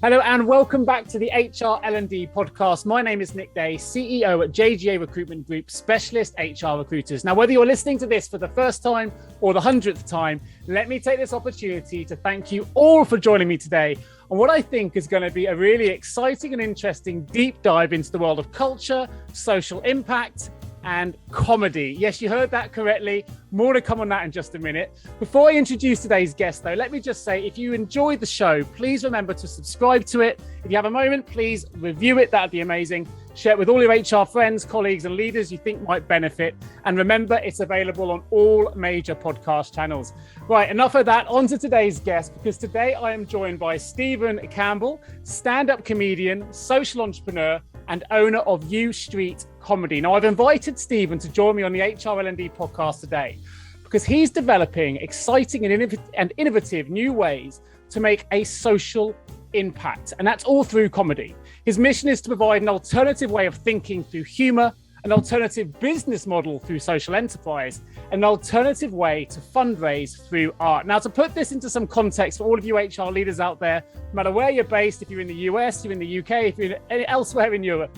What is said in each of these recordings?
Hello and welcome back to the HR L&D Podcast. My name is Nick Day, CEO at JGA Recruitment Group, specialist HR recruiters. Now, whether you're listening to this for the first time or the 100th time, let me take this opportunity to thank you all for joining me today on what I think is going to be a really exciting and interesting deep dive into the world of culture, social impact, and comedy. Yes, you heard that correctly. More to come on that in just a minute. Before I introduce today's guest, though, let me just say, if you enjoyed the show, please remember to subscribe to it. If you have a moment, please review it. That'd be amazing. Share it with all your HR friends, colleagues, and leaders you think might benefit. And remember, it's available on all major podcast channels. Right, enough of that. On to today's guest, because today I am joined by Stephen Campbell, stand-up comedian, social entrepreneur, and owner of U Streat Comedy. Now, I've invited Stephen to join me on the HR L&D podcast today because he's developing exciting and innovative new ways to make a social impact, and that's all through comedy. His mission is to provide an alternative way of thinking through humour, an alternative business model through social enterprise, an alternative way to fundraise through art. Now, to put this into some context for all of you HR leaders out there, no matter where you're based, if you're in the US, you're in the UK, if you're elsewhere in Europe,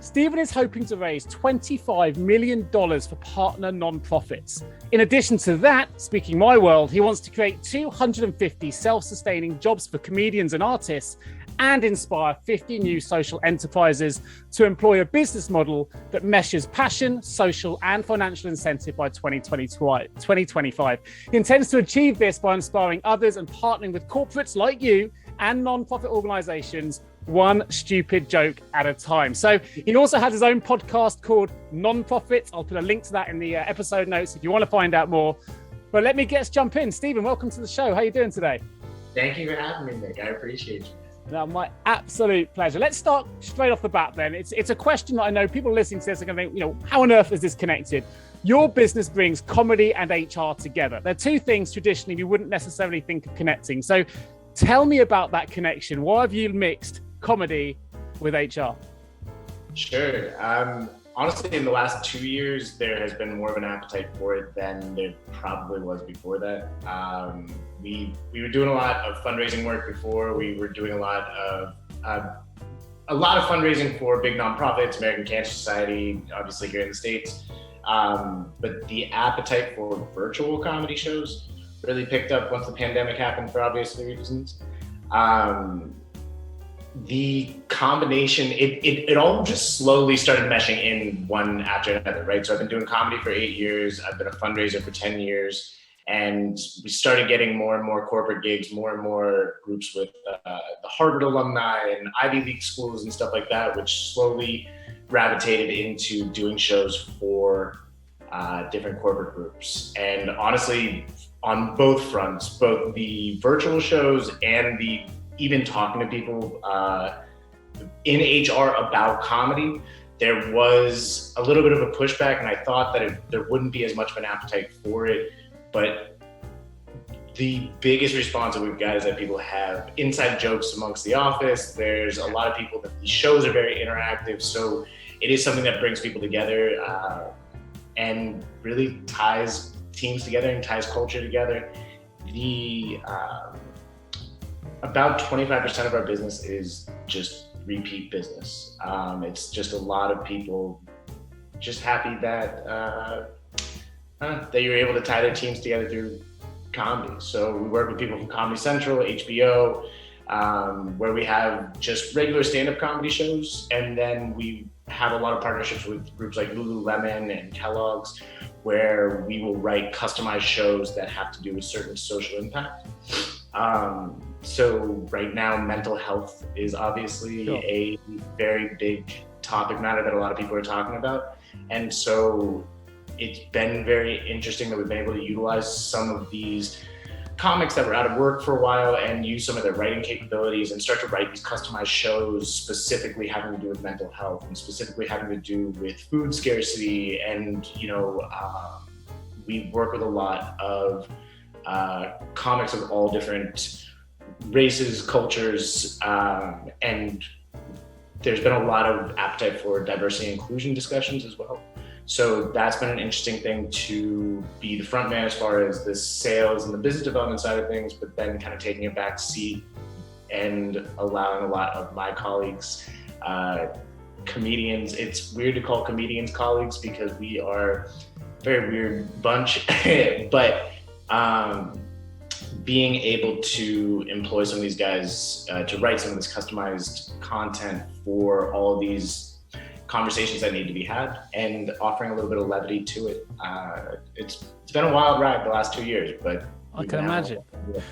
Stephen is hoping to raise $25 million for partner nonprofits. In addition to that, speaking my world, he wants to create 250 self-sustaining jobs for comedians and artists and inspire 50 new social enterprises to employ a business model that meshes passion, social, and financial incentive by 2025. He intends to achieve this by inspiring others and partnering with corporates like you and nonprofit organizations, one stupid joke at a time. So he also has his own podcast called Nonprofits. I'll put a link to that in the episode notes if you want to find out more. But let's jump in. Stephen, welcome to the show. How are you doing today? Thank you for having me, Nick. I appreciate you. No, my absolute pleasure. Let's start straight off the bat then. It's a question that I know people listening to this are going to think, how on earth is this connected? Your business brings comedy and HR together. They're two things traditionally we wouldn't necessarily think of connecting. So tell me about that connection. Why have you mixed comedy with HR? Sure. Honestly, in the last 2 years, there has been more of an appetite for it than there probably was before that. We were doing a lot of fundraising work before. We were doing a lot of fundraising for big nonprofits, American Cancer Society, obviously here in the States. But the appetite for virtual comedy shows really picked up once the pandemic happened for obvious reasons. The combination, it all just slowly started meshing in one after another, right? So I've been doing comedy for 8 years. I've been a fundraiser for 10 years. And we started getting more and more corporate gigs, more and more groups with the Harvard alumni and Ivy League schools and stuff like that, which slowly gravitated into doing shows for different corporate groups. And honestly, on both fronts, both the virtual shows and the even talking to people in HR about comedy, there was a little bit of a pushback, and I thought that there wouldn't be as much of an appetite for it. But the biggest response that we've got is that people have inside jokes amongst the office. There's a lot of people that these shows are very interactive, so it is something that brings people together and really ties teams together and ties culture together. About 25% of our business is just repeat business. It's just a lot of people just happy that you're able to tie their teams together through comedy. So we work with people from Comedy Central, HBO, where we have just regular stand-up comedy shows. And then we have a lot of partnerships with groups like Lululemon and Kellogg's, where we will write customized shows that have to do with certain social impact. So right now, mental health is obviously a very big topic matter that a lot of people are talking about. And so it's been very interesting that we've been able to utilize some of these comics that were out of work for a while and use some of their writing capabilities and start to write these customized shows specifically having to do with mental health and specifically having to do with food scarcity. And, we work with a lot of comics of all different races, cultures, and there's been a lot of appetite for diversity and inclusion discussions as well. So that's been an interesting thing to be the front man as far as the sales and the business development side of things, but then kind of taking a back seat and allowing a lot of my colleagues, comedians, it's weird to call comedians colleagues because we are a very weird bunch, but being able to employ some of these guys to write some of this customized content for all of these conversations that need to be had and offering a little bit of levity to it. It's been a wild ride the last 2 years, but I can imagine.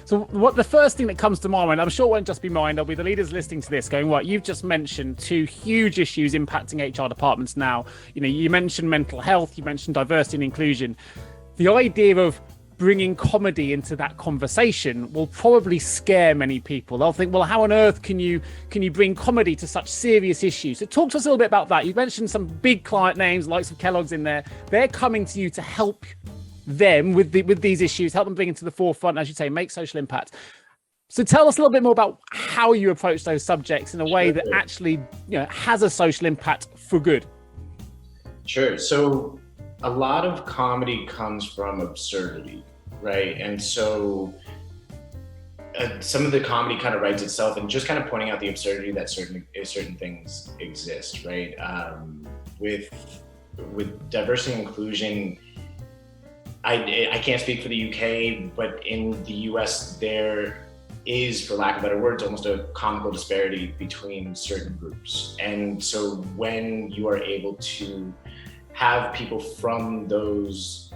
So what the first thing that comes to my mind, I'm sure it won't just be mine, there'll be the leaders listening to this going, right, you've just mentioned two huge issues impacting HR departments now. You know, you mentioned mental health, you mentioned diversity and inclusion. The idea of bringing comedy into that conversation will probably scare many people. They'll think, well, how on earth can you bring comedy to such serious issues? So talk to us a little bit about that. You mentioned some big client names, likes of Kellogg's in there. They're coming to you to help them with these issues, help them bring into the forefront, as you say, make social impact. So tell us a little bit more about how you approach those subjects in a way that actually, you know, has a social impact for good. Sure. So a lot of comedy comes from absurdity, right? And so some of the comedy kind of writes itself and just kind of pointing out the absurdity that certain things exist, right? With diversity and inclusion, I can't speak for the UK, but in the US, there is, for lack of better words, almost a comical disparity between certain groups. And so when you are able to have people from those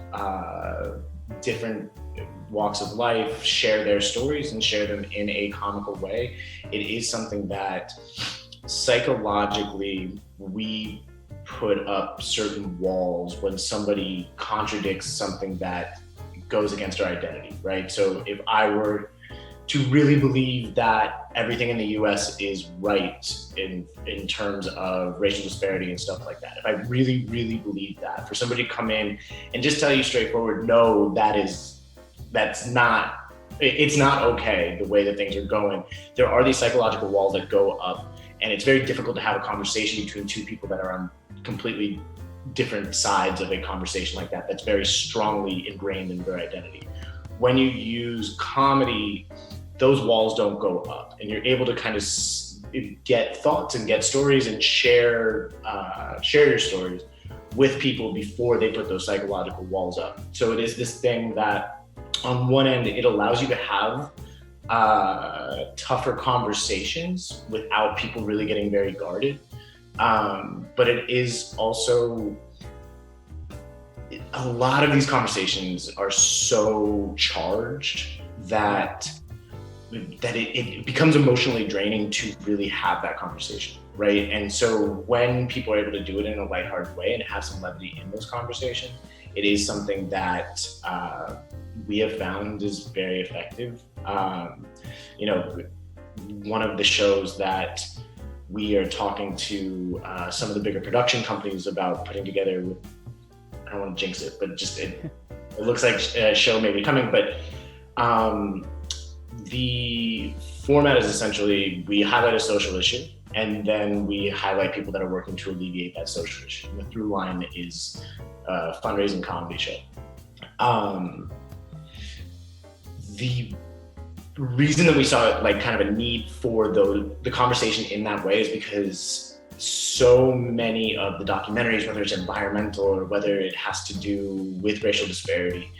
different walks of life share their stories and share them in a comical way, it is something that psychologically we put up certain walls when somebody contradicts something that goes against our identity, right? So if I were to really believe that everything in the US is right in terms of racial disparity and stuff like that, if I really, really believe that, for somebody to come in and just tell you straightforward, no, it's not okay the way that things are going, there are these psychological walls that go up, and it's very difficult to have a conversation between two people that are on completely different sides of a conversation like that, that's very strongly ingrained in their identity. When you use comedy, those walls don't go up, and you're able to kind of get thoughts and get stories and share your stories with people before they put those psychological walls up. So it is this thing that, on one end, it allows you to have tougher conversations without people really getting very guarded. But it is also, a lot of these conversations are so charged that it becomes emotionally draining to really have that conversation, right? And so when people are able to do it in a lighthearted way and have some levity in those conversations, it is something that we have found is very effective. You know, one of the shows that we are talking to some of the bigger production companies about putting together with, I don't want to jinx it, but just it looks like a show may be coming, but the format is essentially, we highlight a social issue and then we highlight people that are working to alleviate that social issue. And the through line is a fundraising comedy show. The reason that we saw like kind of a need for the conversation in that way is because so many of the documentaries, whether it's environmental or whether it has to do with racial disparity,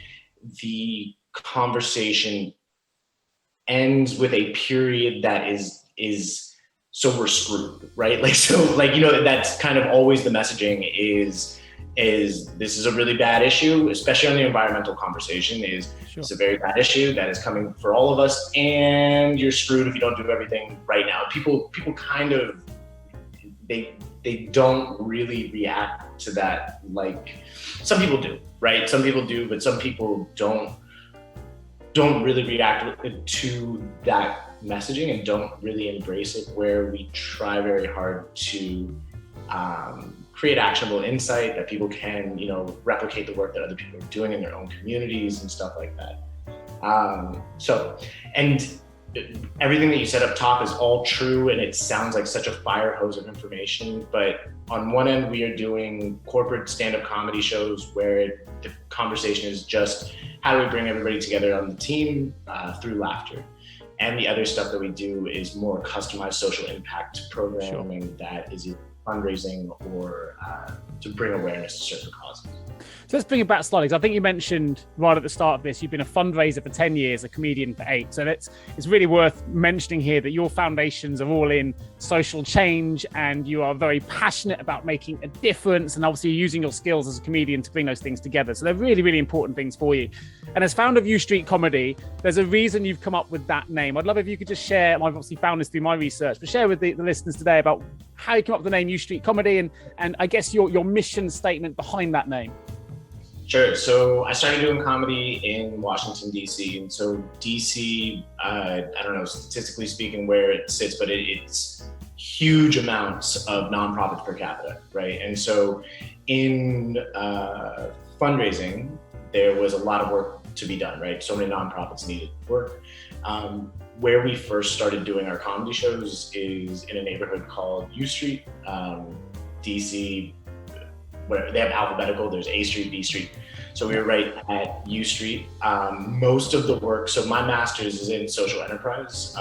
the conversation ends with a period that is so we're screwed, right? Like, so like, you know, that's kind of always the messaging is this is a really bad issue, especially on the environmental conversation, it's a very bad issue that is coming for all of us, and you're screwed if you don't do everything right now. People kind of, they don't really react to that. Like, some people do, right? Some people do, but some people don't really react to that messaging and don't really embrace it, where we try very hard to create actionable insight that people can, you know, replicate the work that other people are doing in their own communities and stuff like that. So, and everything that you said up top is all true, and it sounds like such a fire hose of information, but on one end, we are doing corporate stand-up comedy shows where the conversation is just how do we bring everybody together on the team through laughter. And the other stuff that we do is more customized social impact programming that is either fundraising or to bring awareness to certain causes. So let's bring it back slightly, because I think you mentioned right at the start of this, you've been a fundraiser for 10 years, a comedian for 8. So it's really worth mentioning here that your foundations are all in social change, and you are very passionate about making a difference, and obviously using your skills as a comedian to bring those things together. So they're really, really important things for you. And as founder of U Streat Comedy, there's a reason you've come up with that name. I'd love if you could just share, I've obviously found this through my research, but share with the listeners today about how you came up with the name U Streat Comedy, and I guess your mission statement behind that name. Sure. So I started doing comedy in Washington, D.C. And so D.C., I don't know, statistically speaking, where it sits, but it's huge amounts of nonprofits per capita, right? And so in fundraising, there was a lot of work to be done, right? So many nonprofits needed work. Where we first started doing our comedy shows is in a neighborhood called U Streat, DC, where they have alphabetical, there's A Street, B Street. So we were right at U Streat. Most of the work, so my master's is in social enterprise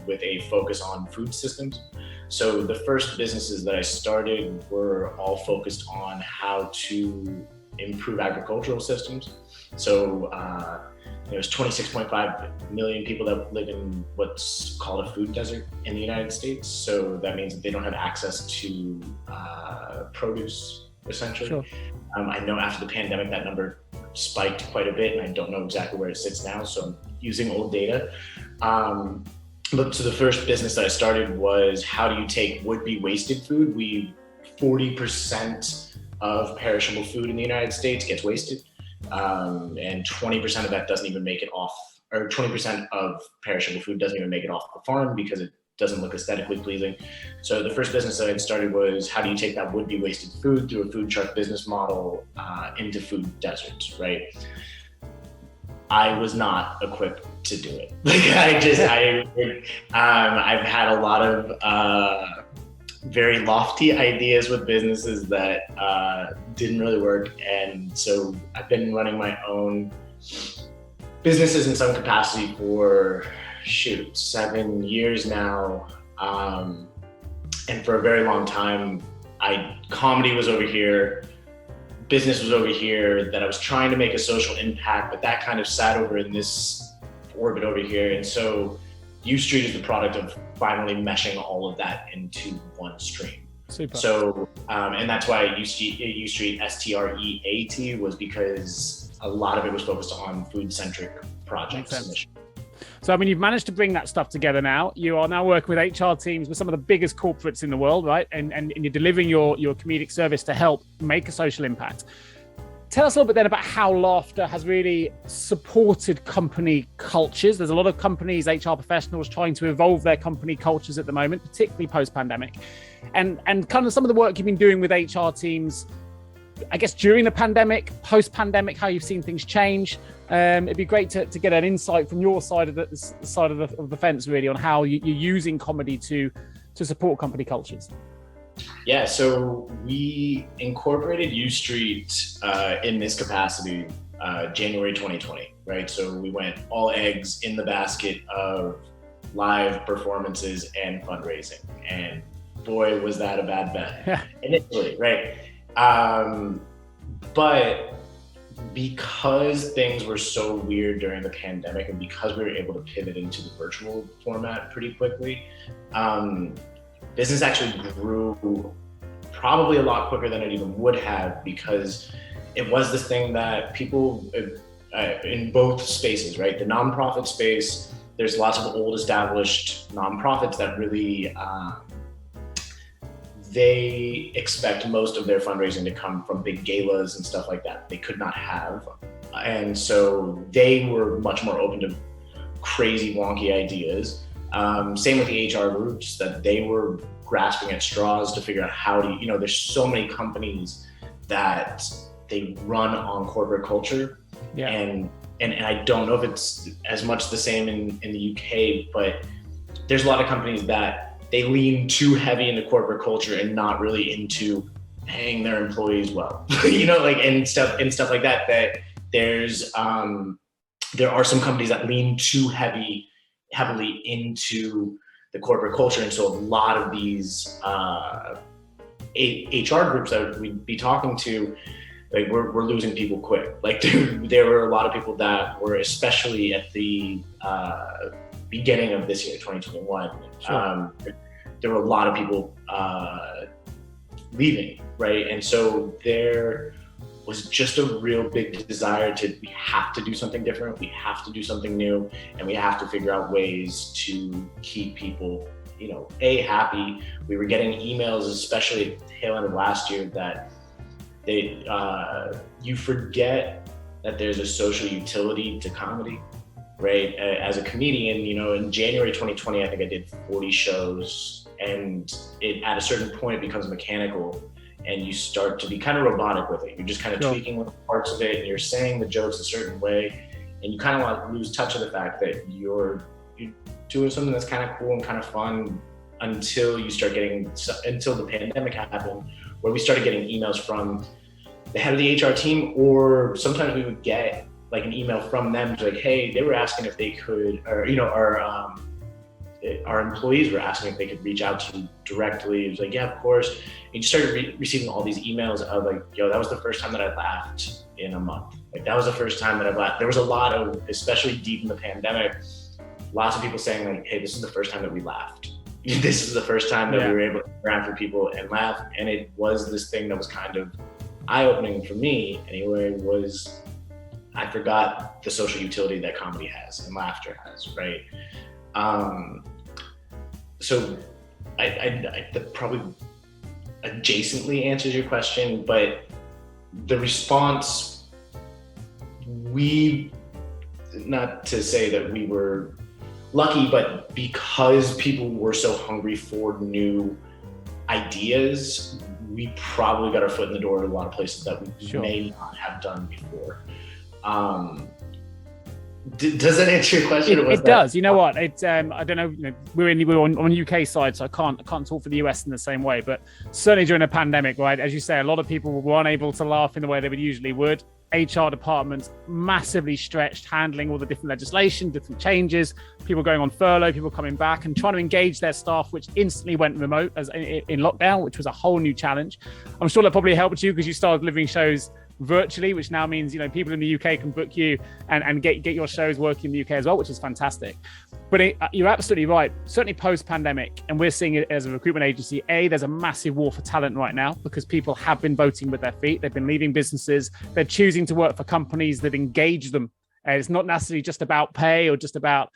with a focus on food systems. So the first businesses that I started were all focused on how to improve agricultural systems. So there's 26.5 million people that live in what's called a food desert in the United States. So that means that they don't have access to produce, essentially. Sure. I know after the pandemic, that number spiked quite a bit, and I don't know exactly where it sits now, so I'm using old data. But so the first business that I started was, how do you take would-be wasted food? 40% of perishable food in the United States gets wasted. And 20% of that doesn't even make it off, or 20% of perishable food doesn't even make it off the farm because it doesn't look aesthetically pleasing. So the first business that I started was, how do you take that would-be wasted food through a food truck business model into food deserts, right? I was not equipped to do it. I've had a lot of very lofty ideas with businesses that didn't really work. And so I've been running my own businesses in some capacity for 7 years now. And for a very long time, comedy was over here, business was over here, that I was trying to make a social impact, but that kind of sat over in this orbit over here. And so U Streat is the product of finally meshing all of that into one stream. Super. So, and that's why U Streat STREAT was, because a lot of it was focused on food-centric projects. So, I mean, you've managed to bring that stuff together now. You are now working with HR teams with some of the biggest corporates in the world, right? And you're delivering your comedic service to help make a social impact. Tell us a little bit then about how laughter has really supported company cultures. There's a lot of companies, HR professionals, trying to evolve their company cultures at the moment, particularly post-pandemic. And kind of some of the work you've been doing with HR teams, I guess, during the pandemic, post-pandemic, how you've seen things change. It'd be great to get an insight from your side of the fence, really, on how you're using comedy to support company cultures. Yeah, so we incorporated U Streat in this capacity January 2020, right? So we went all eggs in the basket of live performances and fundraising. And boy, was that a bad bet initially, right? But because things were so weird during the pandemic, and because we were able to pivot into the virtual format pretty quickly, business actually grew probably a lot quicker than it even would have, because it was this thing that people in both spaces, right? The nonprofit space, there's lots of old established nonprofits that really, they expect most of their fundraising to come from big galas and stuff like that they could not have. And so they were much more open to crazy, wonky ideas. Same with the HR groups, that they were grasping at straws to figure out how to, there's so many companies that they run on corporate culture. Yeah. And I don't know if it's as much the same in the UK, but there's a lot of companies that they lean too heavy into corporate culture and not really into paying their employees well, and stuff like that, that there are some companies that lean too heavy heavily into the corporate culture. And so a lot of these HR groups that we'd be talking to, like we're losing people quick. Like there were a lot of people that were, especially at the beginning of this year, 2021, sure. There were a lot of people leaving, right? And so there was just a real big desire we have to do something different, we have to do something new, and we have to figure out ways to keep people, happy. We were getting emails, especially at the tail end of last year, that you forget that there's a social utility to comedy, right? As a comedian, in January 2020, I think I did 40 shows, and at a certain point it becomes mechanical, and you start to be kind of robotic with it. You're just kind of tweaking little parts of it, and you're saying the jokes a certain way, and you kind of lose touch of the fact that you're doing something that's kind of cool and kind of fun until the pandemic happened, where we started getting emails from the head of the HR team, or sometimes we would get like an email from them like, hey, they were asking if they could, or our employees were asking if they could reach out to you directly. It was like, yeah, of course. And you started receiving all these emails of like, yo, that was the first time that I laughed in a month. Like that was the first time that I laughed. There was a lot of, especially deep in the pandemic, lots of people saying like, hey, this is the first time that we laughed. This is the first time that we were able to interact with people and laugh. And it was this thing that was kind of eye-opening for me anyway, was I forgot the social utility that comedy has and laughter has, right? So I probably adjacently answers your question, but the response, not to say that we were lucky, but because people were so hungry for new ideas, we probably got our foot in the door at a lot of places that we may not have done before. Does that answer your question? It does. You know what? It's I don't know. We're on UK side, so I can't talk for the US in the same way. But certainly during a pandemic, right? As you say, a lot of people were unable to laugh in the way they usually would. HR departments massively stretched, handling all the different legislation, different changes, people going on furlough, people coming back and trying to engage their staff, which instantly went remote as in lockdown, which was a whole new challenge. I'm sure that probably helped you because you started delivering shows virtually, which now means people in the UK can book you and get your shows working in the UK as well, which is fantastic. But you're absolutely right. Certainly post-pandemic, and we're seeing it as a recruitment agency, there's a massive war for talent right now because people have been voting with their feet. They've been leaving businesses. They're choosing to work for companies that engage them. And it's not necessarily just about pay or just about,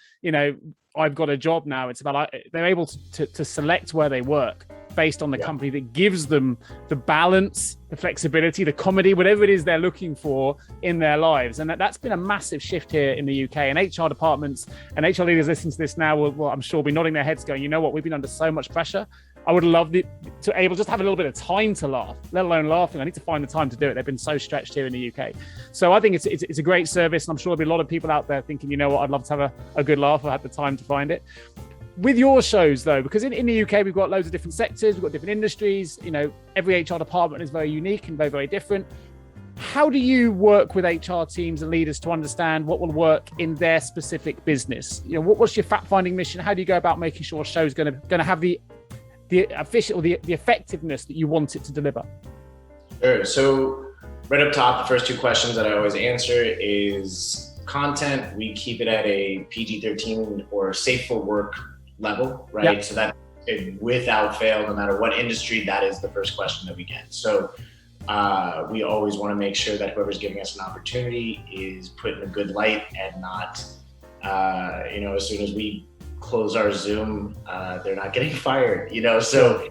I've got a job now. It's about they're able to select where they work based on the company that gives them the balance, the flexibility, the comedy, whatever it is they're looking for in their lives. And that's been a massive shift here in the UK. And HR departments and HR leaders listening to this now will I'm sure, be nodding their heads going, you know what, we've been under so much pressure. I would love to able just have a little bit of time to laugh, let alone laughing. I need to find the time to do it. They've been so stretched here in the UK. So I think it's a great service. And I'm sure there'll be a lot of people out there thinking, you know what, I'd love to have a good laugh. I had the time to find it. With your shows though, because in the UK, we've got loads of different sectors, we've got different industries, every HR department is very unique and very, very different. How do you work with HR teams and leaders to understand what will work in their specific business? What's your fact-finding mission? How do you go about making sure a show is going to have the efficient or the effectiveness that you want it to deliver? Sure. So right up top, the first two questions that I always answer is content. We keep it at a PG-13 or safe for work level, right? Yep. So that without fail, no matter what industry, that is the first question that we get. So we always want to make sure that whoever's giving us an opportunity is put in a good light and not, as soon as we close our Zoom, they're not getting fired, So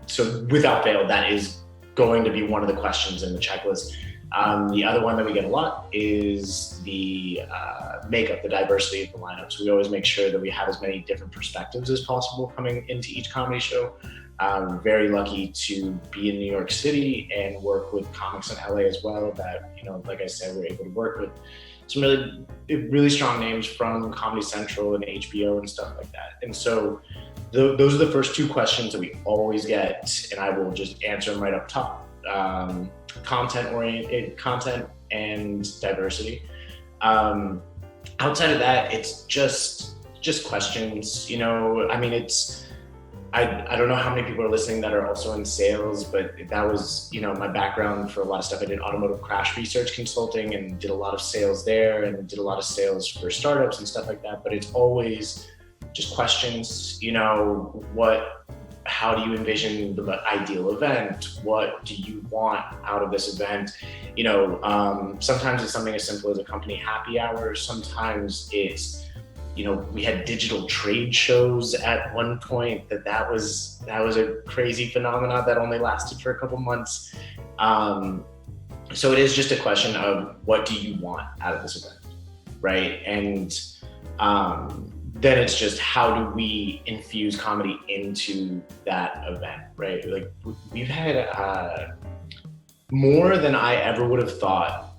so without fail, that is going to be one of the questions in the checklist. The other one that we get a lot is the makeup, the diversity of the lineup. So we always make sure that we have as many different perspectives as possible coming into each comedy show. I'm very lucky to be in New York City and work with comics in LA as well that, like I said, we're able to work with some really strong names from Comedy Central and HBO and stuff like that. And so those are the first two questions that we always get, and I will just answer them right up top. Content and diversity. outside of that, it's just questions. I mean, I don't know how many people are listening that are also in sales, but that was, my background for a lot of stuff. I did automotive crash research consulting and did a lot of sales there and did a lot of sales for startups and stuff like that. But it's always just questions, how do you envision the ideal event? What do you want out of this event? Sometimes it's something as simple as a company happy hour. Sometimes it's, we had digital trade shows at one point that was a crazy phenomenon that only lasted for a couple months. So it is just a question of what do you want out of this event, right? And then it's just how do we infuse comedy into that event, right? Like we've had more than I ever would have thought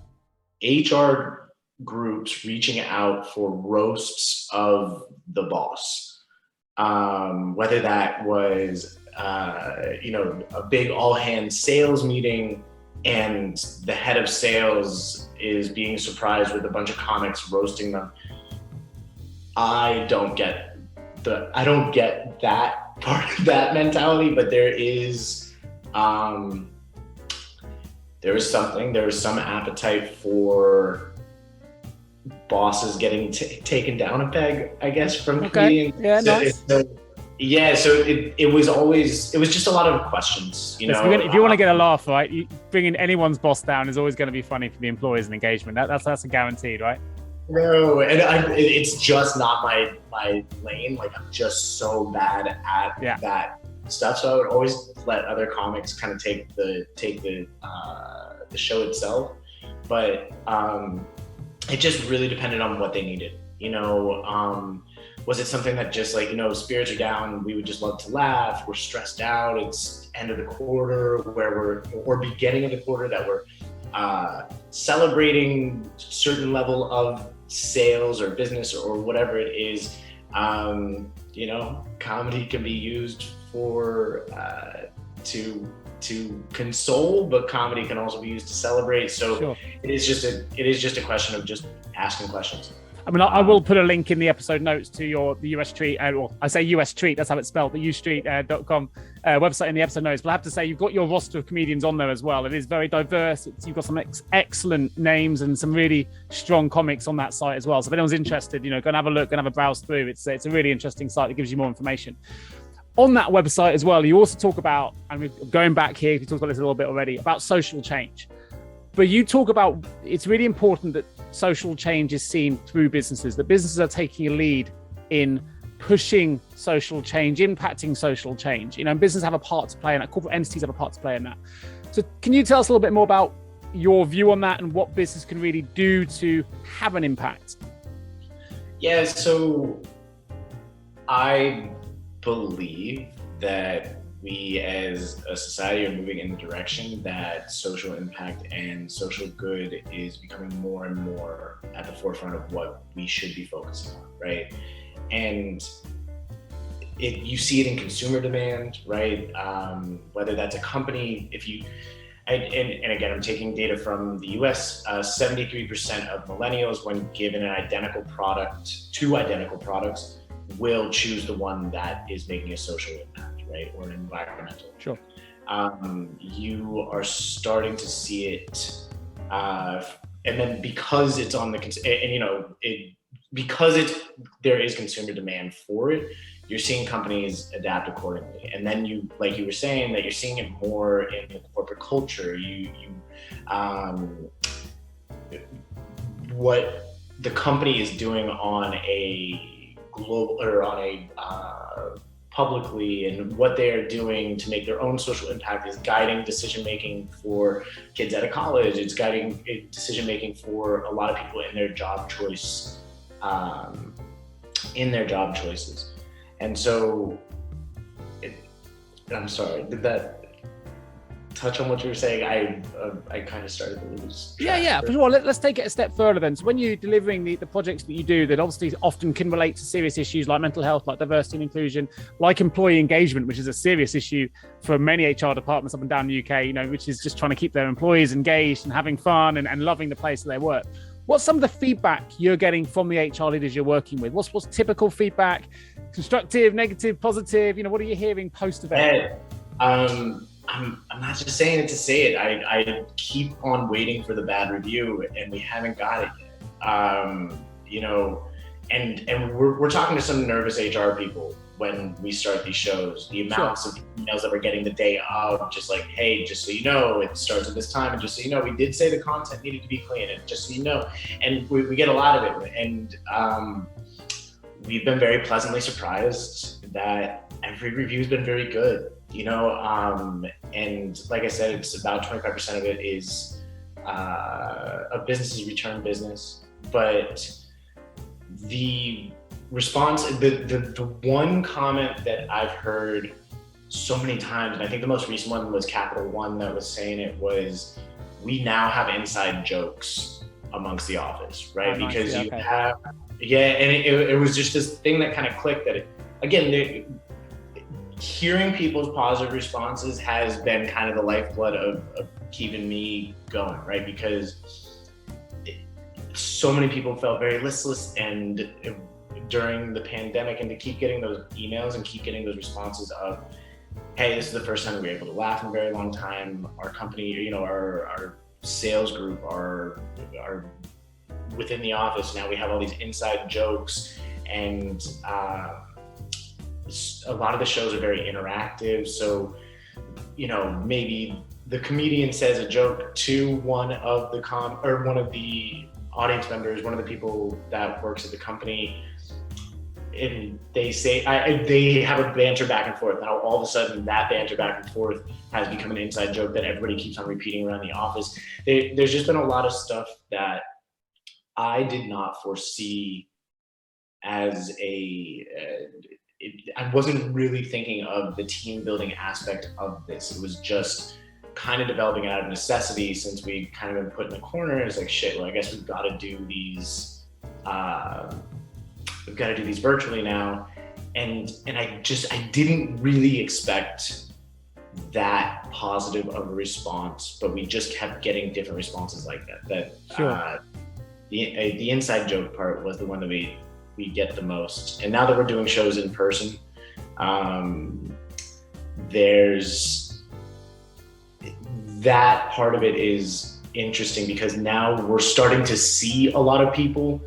HR groups reaching out for roasts of the boss, whether that was a big all hands sales meeting and the head of sales is being surprised with a bunch of comics roasting them. I don't get that part of that mentality, but there is some appetite for bosses getting taken down a peg, I guess, from comedians. Yeah, nice. So it was just a lot of questions, If you want to get a laugh, right, bringing anyone's boss down is always going to be funny for the employees and engagement. That's a guaranteed, right? No, and it's just not my lane. Like I'm just so bad at that stuff. So I would always let other comics kind of take the show itself. But it just really depended on what they needed. Was it something that just like, spirits are down, we would just love to laugh, we're stressed out, it's end of the quarter or beginning of the quarter that we're celebrating certain level of sales or business or whatever it is. Comedy can be used for to console, but comedy can also be used to celebrate. So sure. It is just a question of just asking questions. I mean, I will put a link in the episode notes to the U Streat, or I say U Streat, that's how it's spelled, the UStreet.com website in the episode notes. But I have to say, you've got your roster of comedians on there as well. It is very diverse. You've got some excellent names and some really strong comics on that site as well. So if anyone's interested, go and have a look and have a browse through. It's a really interesting site that gives you more information. On that website as well, you also talk about, and we're going back here, you talked about this a little bit already, about social change. But you talk about, it's really important that social change is seen through businesses, that businesses are taking a lead in pushing social change, impacting social change. Businesses have a part to play in that, corporate entities have a part to play in that. So can you tell us a little bit more about your view on that and what business can really do to have an impact? Yeah, so I believe that we as a society are moving in the direction that social impact and social good is becoming more and more at the forefront of what we should be focusing on, right? And you see it in consumer demand, right? Whether that's a company, and again, I'm taking data from the US, 73% of millennials, when given two identical products, will choose the one that is making a social impact, right? Or an environmental. Sure. You are starting to see it, and then because it's on there is consumer demand for it, you're seeing companies adapt accordingly. And then like you were saying, that you're seeing it more in the corporate culture. What the company is doing on a global or on a publicly, and what they are doing to make their own social impact is guiding decision making for kids out of college. It's guiding decision making for a lot of people in their job choices. And so, I'm sorry, did that touch on what you were saying? I kind of started to lose track. Yeah. For sure. Let's take it a step further then. So when you're delivering the projects that you do that obviously often can relate to serious issues like mental health, like diversity and inclusion, like employee engagement, which is a serious issue for many HR departments up and down the UK, which is just trying to keep their employees engaged and having fun and loving the place that they work. What's some of the feedback you're getting from the HR leaders you're working with? What's typical feedback? Constructive, negative, positive? What are you hearing post-event? I'm not just saying it to say it. I keep on waiting for the bad review, and we haven't got it yet. And we're talking to some nervous HR people when we start these shows. The amounts of emails that we're getting the day of, just like, hey, just so you know, it starts at this time, and just so you know, we did say the content needed to be clean, and just so you know, and we get a lot of it, and we've been very pleasantly surprised that every review's been very good. And like I said, it's about 25% of it is a business's return business, but the response, the one comment that I've heard so many times, and I think the most recent one was Capital One that was saying it, was we now have inside jokes amongst the office, right? Oh, nice. Because yeah, you okay. have, and it was just this thing that kind of clicked that hearing people's positive responses has been kind of the lifeblood of keeping me going, right? Because so many people felt very listless and during the pandemic, and to keep getting those emails and keep getting those responses of, hey, this is the first time we were able to laugh in a very long time. Our company, our sales group are within the office now. We have all these inside jokes, and a lot of the shows are very interactive. So, maybe the comedian says a joke to one of the audience members, one of the people that works at the company, and they say, they have a banter back and forth. Now, all of a sudden, that banter back and forth has become an inside joke that everybody keeps on repeating around the office. There's just been a lot of stuff that I did not foresee as I wasn't really thinking of the team building aspect of this. It was just kind of developing out of necessity, since we kind of been put in the corner. It's like, shit, well, I guess we've got to do these virtually now. And I didn't really expect that positive of a response, but we just kept getting different responses like that. Sure. The inside joke part was the one that we get the most. And now that we're doing shows in person, there's that part of it is interesting, because now we're starting to see a lot of people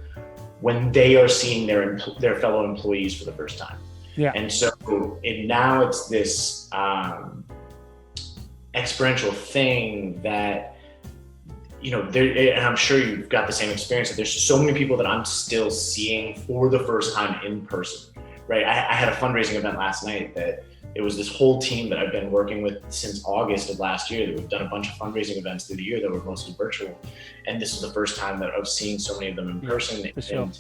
when they are seeing their fellow employees for the first time. Yeah. And so now it's this exponential thing that, and I'm sure you've got the same experience, that there's so many people that I'm still seeing for the first time in person, right? I had a fundraising event last night that it was this whole team that I've been working with since August of last year, that we've done a bunch of fundraising events through the year that were mostly virtual. And this is the first time that I've seen so many of them in person. For sure. And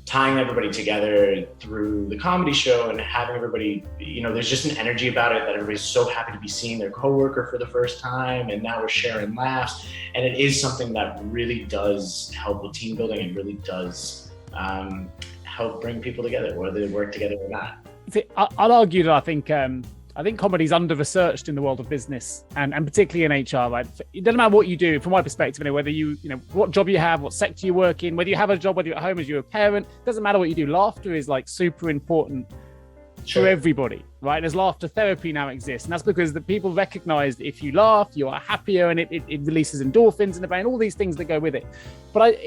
tying everybody together through the comedy show and having everybody, there's just an energy about it that everybody's so happy to be seeing their coworker for the first time, and now we're sharing laughs. And it is something that really does help with team building, and really does help bring people together, whether they work together or not. I'll argue that I think comedy's under-researched in the world of business, and particularly in HR, right? It doesn't matter what you do, from my perspective, whether what job you have, what sector you work in, whether you have a job, whether you're at home as you're a parent, doesn't matter what you do. Laughter is like super important for everybody, right? There's laughter therapy now exists, and that's because the people recognize that if you laugh, you are happier, and it releases endorphins in the brain, all these things that go with it. But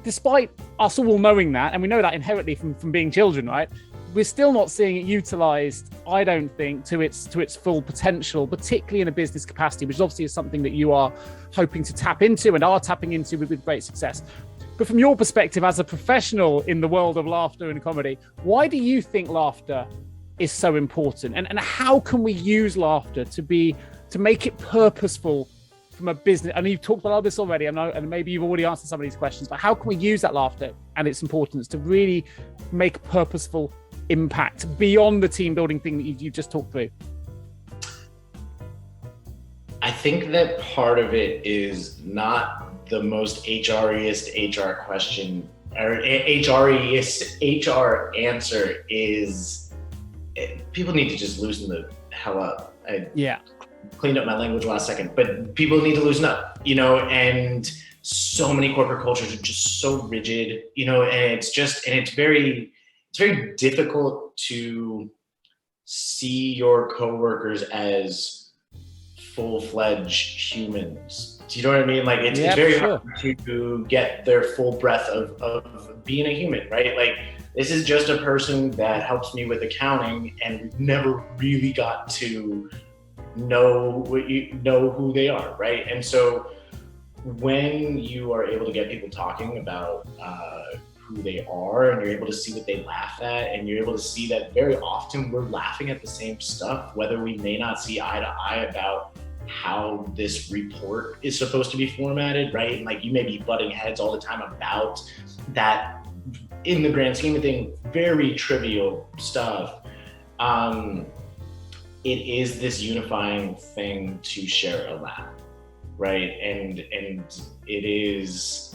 despite us all knowing that, and we know that inherently from being children, right? We're still not seeing it utilized, I don't think, to its full potential, particularly in a business capacity, which obviously is something that you are hoping to tap into and are tapping into with great success. But from your perspective as a professional in the world of laughter and comedy, why do you think laughter is so important? And how can we use laughter to make it purposeful from a business? I know you've talked about this already, and maybe you've already answered some of these questions, but how can we use that laughter and its importance to really make purposeful impact beyond the team building thing that you've just talked through? I think that part of it is not the most HR-iest HR question, or HR-iest HR answer is people need to just loosen the hell up. I cleaned up my language last second, but people need to loosen up, and so many corporate cultures are just so rigid, you know, and it's very difficult to see your coworkers as full-fledged humans. Do you know what I mean? Like it's very hard to get their full breadth of being a human, right? Like this is just a person that helps me with accounting, and we've never really got to know who they are, right? And so when you are able to get people talking about who they are, and you're able to see what they laugh at, and you're able to see that very often we're laughing at the same stuff, whether we may not see eye to eye about how this report is supposed to be formatted, right? And like you may be butting heads all the time about that, in the grand scheme of things, very trivial stuff. It is this unifying thing to share a laugh, right? And it is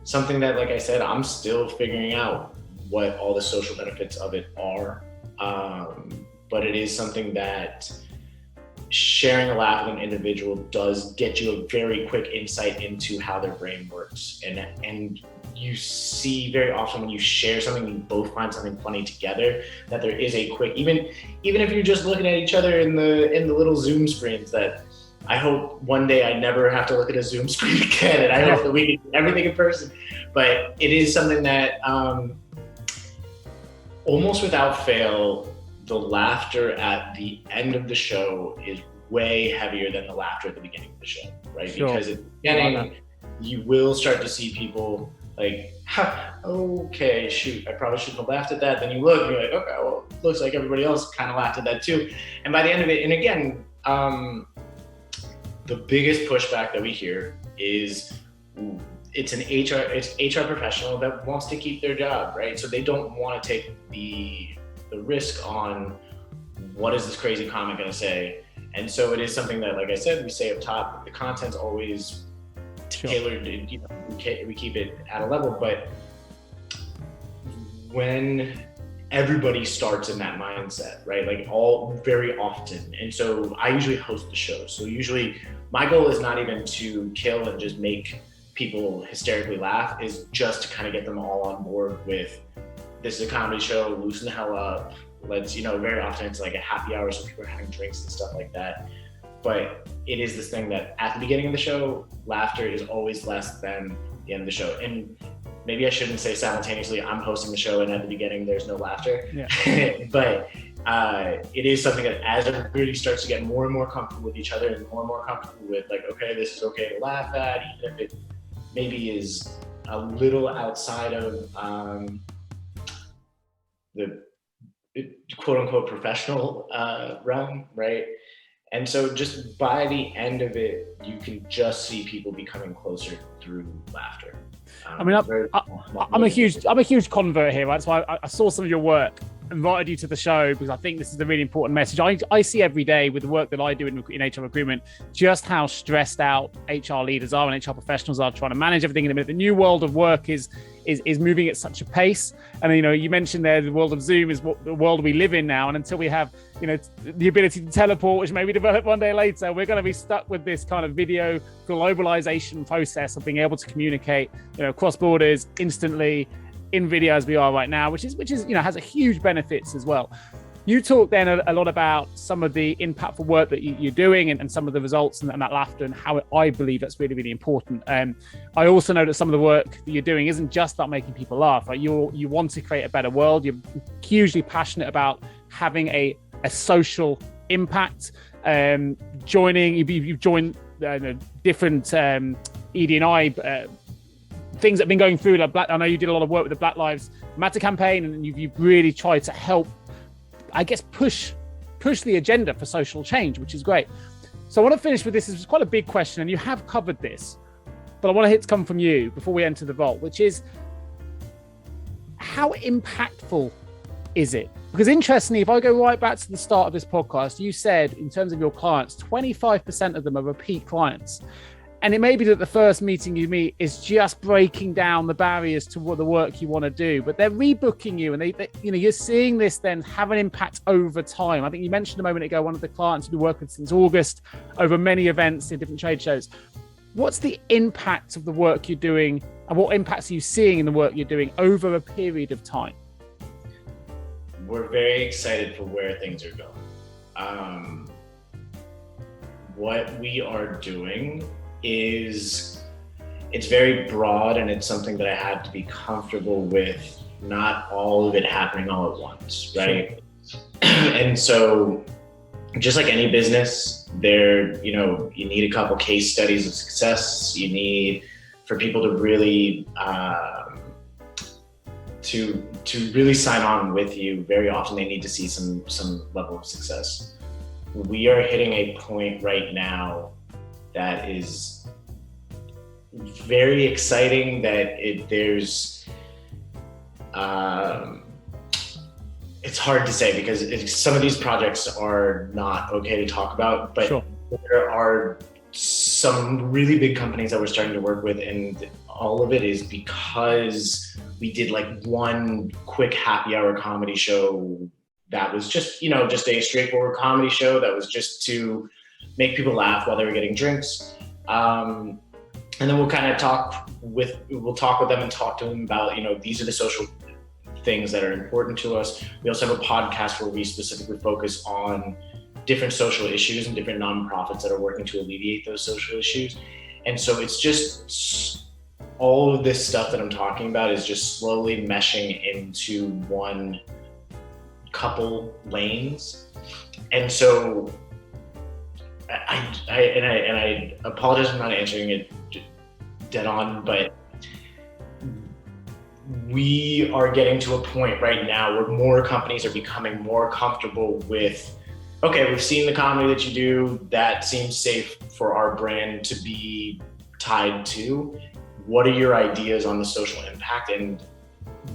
something that, like I said, I'm still figuring out what all the social benefits of it are. But it is something that sharing a laugh with an individual does get you a very quick insight into how their brain works. And you see very often when you share something, you both find something funny together, that there is a quick, even if you're just looking at each other in the little Zoom screens, that I hope one day I never have to look at a Zoom screen again, and I hope that we can do everything in person. But it is something that almost without fail, the laughter at the end of the show is way heavier than the laughter at the beginning of the show, right? Sure. Because at the beginning, you will start to see people like, okay, shoot, I probably shouldn't have laughed at that. Then you look and you're like, okay, well, looks like everybody else kind of laughed at that too. And by the end of it, and again, the biggest pushback that we hear is it's HR professional that wants to keep their job, right? So they don't want to take the risk on what is this crazy comic going to say. And so it is something that, like I said, we say up top, the content's always tailored, you know, we keep it at a level, but when everybody starts in that mindset, right? Like all very often. And so I usually host the show. So usually my goal is not even to kill and just make people hysterically laugh, is just to kind of get them all on board with, this is a comedy show, loosen the hell up. Let's, you know, very often it's like a happy hour, so people are having drinks and stuff like that. But it is this thing that at the beginning of the show, laughter is always less than the end of the show. And maybe I shouldn't say simultaneously, I'm hosting the show and at the beginning there's no laughter. Yeah. But it is something that as everybody starts to get more and more comfortable with each other, and more comfortable with like, okay, this is okay to laugh at, even if it maybe is a little outside of the quote unquote professional realm, right? And so just by the end of it, you can just see people becoming closer through laughter. I mean, I'm a huge convert here, right? That's why I saw some of your work, invited you to the show, because I think this is a really important message. I see every day with the work that I do in HR recruitment, just how stressed out HR leaders are and HR professionals are trying to manage everything in a minute. The new world of work is moving at such a pace. And, you know, you mentioned there, the world of Zoom is what the world we live in now. And until we have, you know, the ability to teleport, which may be developed one day later, we're going to be stuck with this kind of video globalization process of being able to communicate, you know, cross borders instantly in video as we are right now, which is, you know, has a huge benefits as well. You talk then a lot about some of the impactful work that you're doing and some of the results and that laughter, and how I believe that's really, really important. I also know that some of the work that you're doing isn't just about making people laugh, right? You want to create a better world. You're hugely passionate about having a social impact. You've joined different ED&I things that have been going through. Like I know you did a lot of work with the Black Lives Matter campaign, and you've really tried to help, I guess, push the agenda for social change, which is great. So I want to finish with this. It's quite a big question, and you have covered this, but I want it to come from you before we enter the vault, which is, how impactful is it? Because interestingly, if I go right back to the start of this podcast, you said in terms of your clients, 25% of them are repeat clients. And it may be that the first meeting you meet is just breaking down the barriers to what the work you want to do, but they're rebooking you, and they you know, you're seeing this then have an impact over time. I think you mentioned a moment ago one of the clients who've been working since August over many events in different trade shows. What's the impact of the work you're doing, and what impacts are you seeing in the work you're doing over a period of time? We're very excited for where things are going. What we are doing is, it's very broad, and it's something that I had to be comfortable with not all of it happening all at once, right? Sure. And so just like any business, you need a couple case studies of success. You need for people to really to really sign on with you. Very often they need to see some level of success. We are hitting a point right now that is very exciting, that it's hard to say because some of these projects are not okay to talk about, but sure. There are some really big companies that we're starting to work with, and all of it is because we did like one quick happy hour comedy show that was just a straightforward comedy show that was just to make people laugh while they were getting drinks. And then we'll kind of talk with them and talk to them about, these are the social things that are important to us. We also have a podcast where we specifically focus on different social issues and different nonprofits that are working to alleviate those social issues. And so it's just all of this stuff that I'm talking about is just slowly meshing into one couple lanes. And so I apologize for not answering it dead on, but we are getting to a point right now where more companies are becoming more comfortable with, okay, we've seen the comedy that you do, that seems safe for our brand to be tied to. What are your ideas on the social impact? And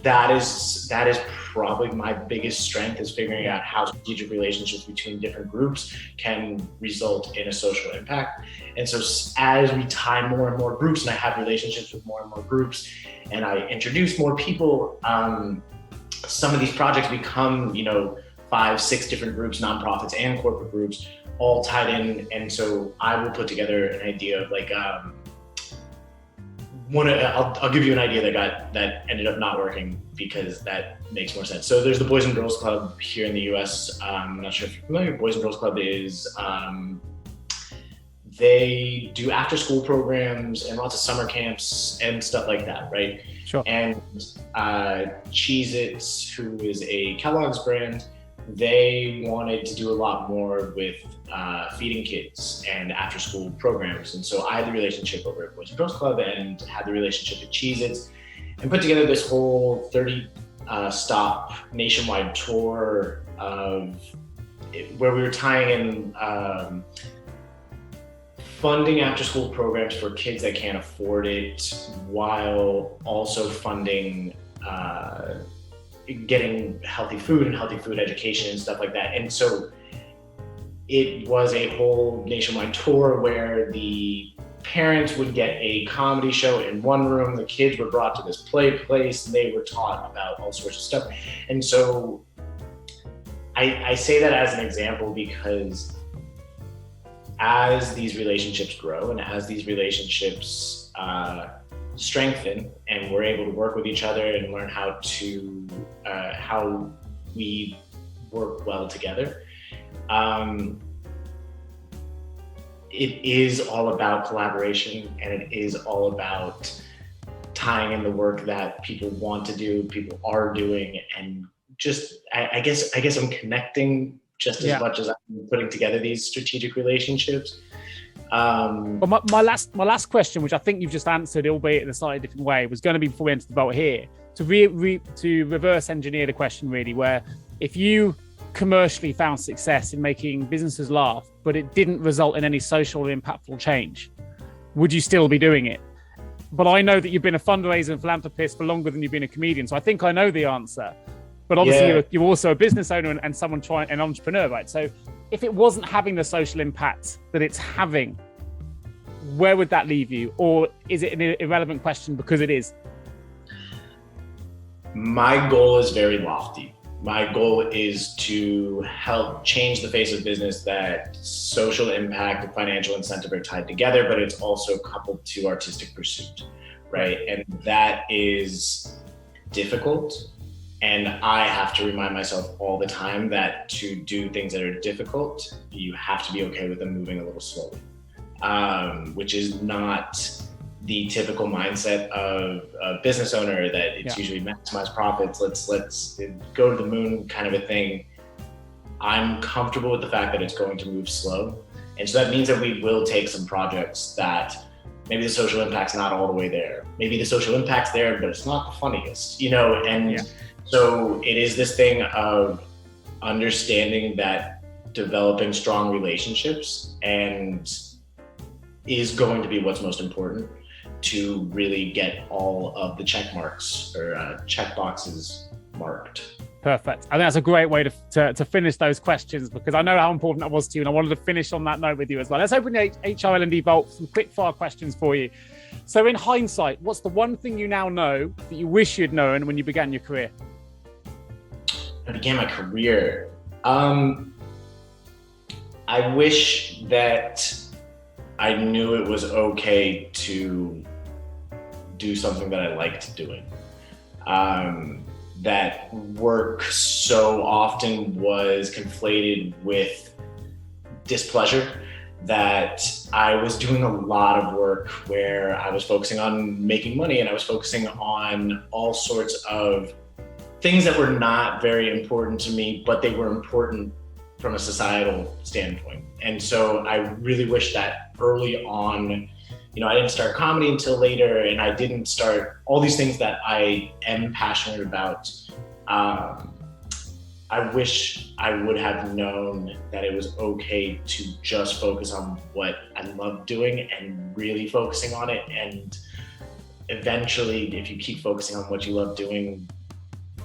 that is probably my biggest strength, is figuring out how strategic relationships between different groups can result in a social impact. And so as we tie more and more groups, and I have relationships with more and more groups, and I introduce more people, some of these projects become, 5-6 different groups, nonprofits and corporate groups, all tied in. And so I will put together an idea of like, I'll give you an idea that ended up not working, because that makes more sense. So there's the Boys and Girls Club here in the US. I'm not sure if you're familiar. Boys and Girls Club is, they do after school programs and lots of summer camps and stuff like that, right? Sure. And Cheez-Its, who is a Kellogg's brand, they wanted to do a lot more with feeding kids and after school programs. And so I had the relationship over at Boys and Girls Club and had the relationship with Cheez-Its, and put together this whole 30 stop nationwide tour where we were tying in funding after school programs for kids that can't afford it, while also funding getting healthy food and healthy food education and stuff like that. And so it was a whole nationwide tour where the parents would get a comedy show in one room, the kids were brought to this place, and they were taught about all sorts of stuff. And so I say that as an example because as these relationships grow and as these relationships strengthen, and we're able to work with each other and learn how we work well together, it is all about collaboration, and it is all about tying in the work that people want to do, people are doing, and just I guess I'm connecting just as much as I'm putting together these strategic relationships. Well, my last question, which I think you've just answered, albeit in a slightly different way, was going to be before we enter the vote here, to reverse engineer the question really, where if you commercially found success in making businesses laugh, but it didn't result in any social or impactful change, would you still be doing it? But I know that you've been a fundraiser and philanthropist for longer than you've been a comedian, so I think I know the answer. But obviously you're also a business owner and someone an entrepreneur, right? So if it wasn't having the social impact that it's having, where would that leave you? Or is it an irrelevant question because it is? My goal is very lofty, my goal is to help change the face of business, that social impact and financial incentive are tied together, but it's also coupled to artistic pursuit, right? And that is difficult. And I have to remind myself all the time that to do things that are difficult, you have to be okay with them moving a little slowly, which is not the typical mindset of a business owner, that it's usually maximize profits, let's go to the moon kind of a thing. I'm comfortable with the fact that it's going to move slow. And so that means that we will take some projects that maybe the social impact's not all the way there. Maybe the social impact's there, but it's not the funniest, and so it is this thing of understanding that developing strong relationships is going to be what's most important to really get all of the check marks or check boxes marked. Perfect. I think that's a great way to finish those questions, because I know how important that was to you, and I wanted to finish on that note with you as well. Let's open the HR L&D Vault, some quick fire questions for you. So in hindsight, what's the one thing you now know that you wish you'd known when you began your career? I began my career. I wish that I knew it was okay to do something that I liked doing. That work so often was conflated with displeasure, that I was doing a lot of work where I was focusing on making money, and I was focusing on all sorts of things that were not very important to me, but they were important from a societal standpoint. And so I really wish that early on, I didn't start comedy until later, and I didn't start all these things that I am passionate about. I wish I would have known that it was okay to just focus on what I love doing and really focusing on it. And eventually, if you keep focusing on what you love doing,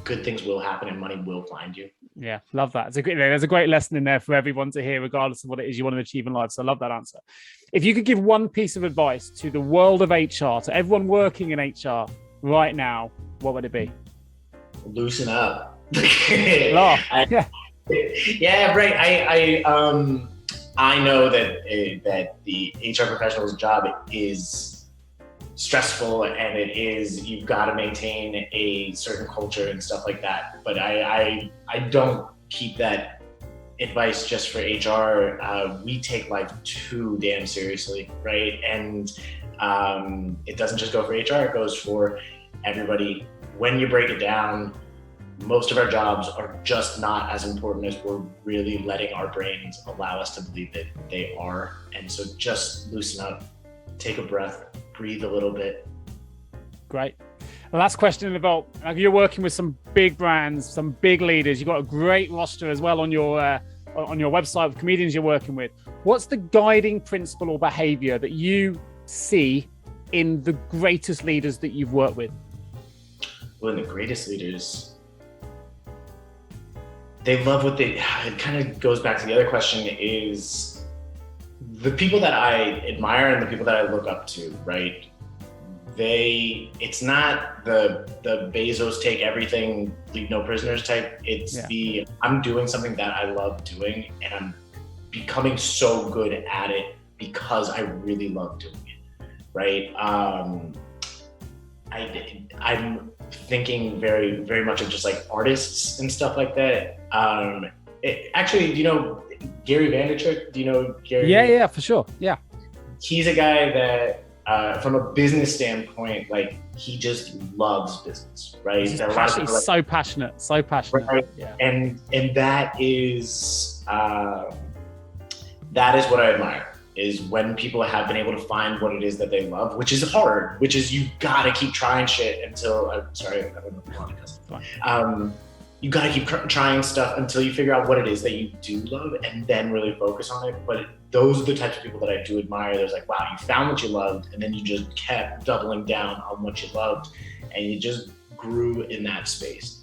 good things will happen and money will find you. Yeah, love that. There's a great lesson in there for everyone to hear, regardless of what it is you want to achieve in life. So I love that answer. If you could give one piece of advice to the world of HR, to everyone working in HR right now, what would it be? Loosen up. Yeah, right. I know that the HR professional's job is stressful, and you've got to maintain a certain culture and stuff like that. But I don't keep that advice just for HR. We take life too damn seriously, right? And it doesn't just go for HR, it goes for everybody. When you break it down, most of our jobs are just not as important as we're really letting our brains allow us to believe that they are. And so just loosen up, take a breath, breathe a little bit. Great. The last question in the vault. You're working with some big brands, some big leaders. You've got a great roster as well on your website with comedians you're working with. What's the guiding principle or behavior that you see in the greatest leaders that you've worked with? Well, in the greatest leaders, they love it kind of goes back to the other question, is the people that I admire and the people that I look up to, right? It's not the Bezos take everything, leave no prisoners type. It's I'm doing something that I love doing, and I'm becoming so good at it because I really love doing it, right? I'm thinking very, very much of just like artists and stuff like that. Actually, do you know Gary Vaynerchuk? Do you know Gary? Yeah, for sure. Yeah. He's a guy that, from a business standpoint, like he just loves business, right? He's so passionate. Right? Yeah. And that is what I admire, is when people have been able to find what it is that they love, which is hard, which is you gotta keep trying shit until, I don't know if you want to cuss. You gotta keep trying stuff until you figure out what it is that you do love, and then really focus on it. But those are the types of people that I do admire. There's like, wow, you found what you loved, and then you just kept doubling down on what you loved, and you just grew in that space.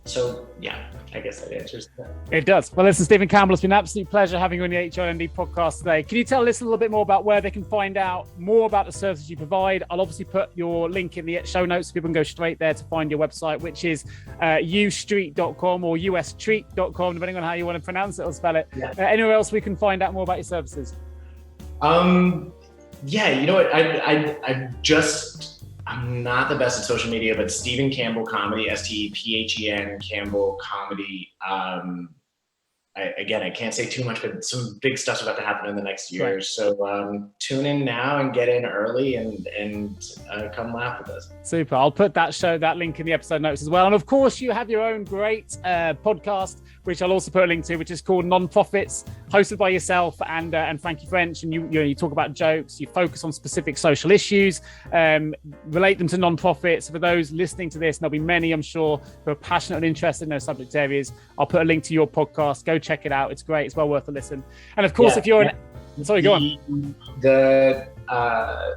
So yeah, I guess that answers that. It does. Well, listen, Stephen Campbell, it's been an absolute pleasure having you on the HR L&D podcast today. Can you tell us a little bit more about where they can find out more about the services you provide? I'll obviously put your link in the show notes so people can go straight there to find your website, which is ustreat.com or ustreat.com, depending on how you want to pronounce it or spell it. Yeah. Anywhere else we can find out more about your services? Yeah, you know what? I'm not the best at social media, but Stephen Campbell Comedy, Stephen Campbell Comedy. I can't say too much, but some big stuff's about to happen in the next year. Right. So tune in now and get in early and come laugh with us. Super. I'll put that link in the episode notes as well. And of course, you have your own great podcast, which I'll also put a link to, which is called Non-Profits, hosted by yourself and Frankie French. And you talk about jokes, you focus on specific social issues, relate them to non-profits. For those listening to this, and there'll be many, I'm sure, who are passionate and interested in those subject areas. I'll put a link to your podcast. Go check it out. It's great. It's well worth a listen. And of course, if you're sorry, go on.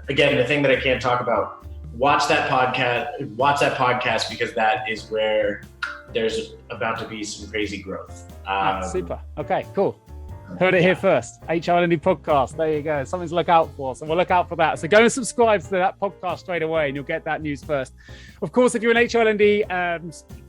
Again, the thing that I can't talk about, watch that podcast because that is where there's about to be some crazy growth. Super. Okay, cool. Heard it here first. HR L&D Podcast. There you go. Something to look out for. So we'll look out for that. So go and subscribe to that podcast straight away and you'll get that news first. Of course, if you're an HR L&D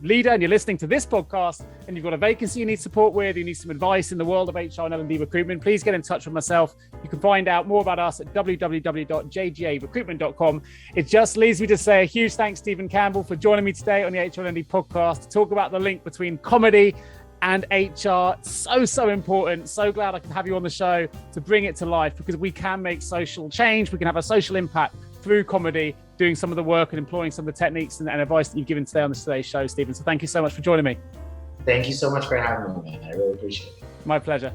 leader and you're listening to this podcast and you've got a vacancy you need support with, you need some advice in the world of HR and L&D recruitment, please get in touch with myself. You can find out more about us at www.jgarecruitment.com. It just leaves me to say a huge thanks, Stephen Campbell, for joining me today on the HR L&D podcast to talk about the link between comedy and HR. So important. So glad I can have you on the show to bring it to life, because we can make social change. We can have a social impact through comedy, doing some of the work and employing some of the techniques and advice that you've given today on today's show, Stephen. So thank you so much for joining me. Thank you so much for having me, man. I really appreciate it. My pleasure.